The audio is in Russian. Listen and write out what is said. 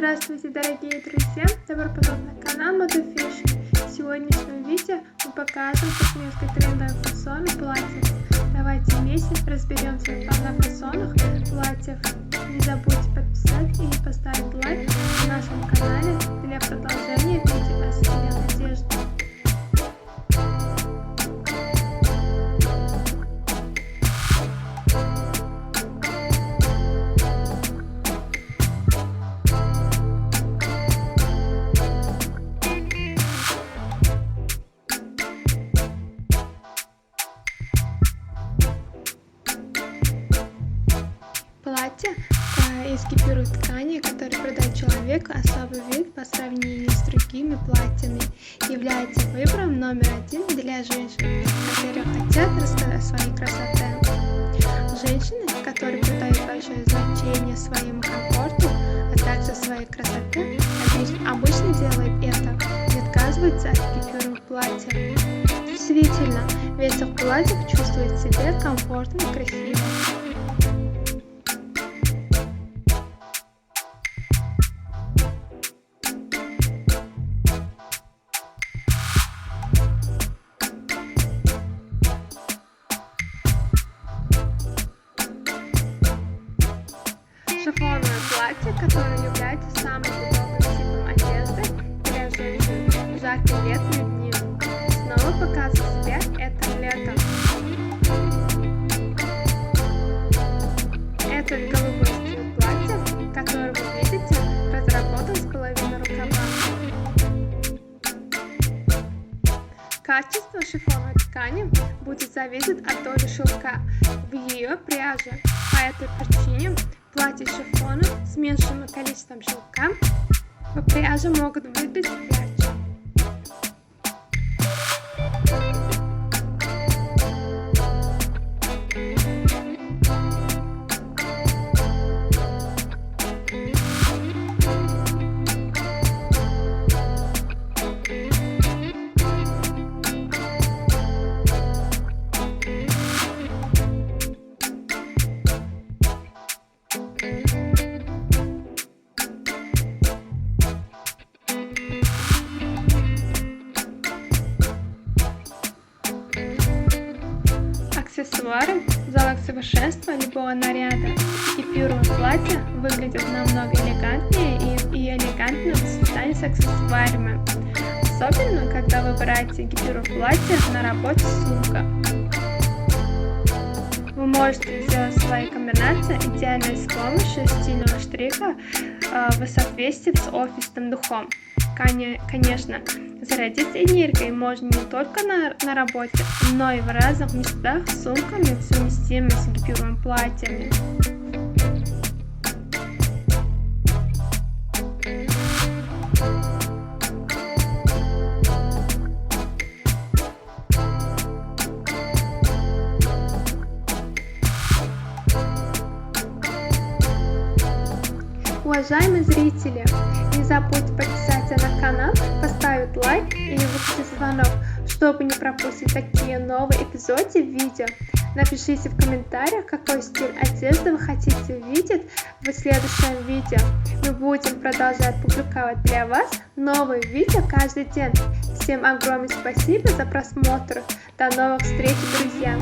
Здравствуйте, дорогие друзья! Добро пожаловать на канал ModeFashion. В сегодняшнем видео мы покажем, как несколько трендовых фасонов платьев. Давайте вместе разберемся в фасонах платьев. Не забудьте подписаться и поставить лайк на нашем канале для продолжения видео о стиле одежды. Платье из гипюровой ткани, который придает человеку особый вид по сравнению с другими платьями, является выбором номер один для женщин, которые хотят рассказать о своей красоте. Женщины, которые придают большое значение своему комфорту, а также своей красоте, обычно делают это и отказываются от гипюровых платьев. Действительно, в этих платьях чувствует себя комфортно и красиво. Шифоновое платье, которое является самым удобным типом одежды для женщин в жаркие летние дни. Снова показывает себя это лето. Этот голубой цвет платья, который вы видите, разработан с половины рукава. Качество шифоновой ткани будет зависеть от доли шелка в ее пряже. По этой причине платья шифона с меньшим количеством шелка в пряже могут выглядеть ярче. Аксессуары – залог совершенства любого наряда. Гипюровое платье выглядит намного элегантнее и элегантно сочетание с аксессуарами. Особенно, когда вы выбираете гипюровое платье на работе сумка. Вы можете сделать свои комбинации идеально с помощью стильного штриха в соответствии с офисным духом. Конечно, зарядиться энергией можно не только на работе, но и в разных местах с сумками, совместимыми с гипюровыми платьями. Уважаемые зрители, не забудьте подписаться на канал, поставить лайк и выключить звонок, чтобы не пропустить такие новые эпизоды видео. Напишите в комментариях, какой стиль одежды вы хотите видеть в следующем видео. Мы будем продолжать публиковать для вас новые видео каждый день. Всем огромное спасибо за просмотр. До новых встреч, друзья!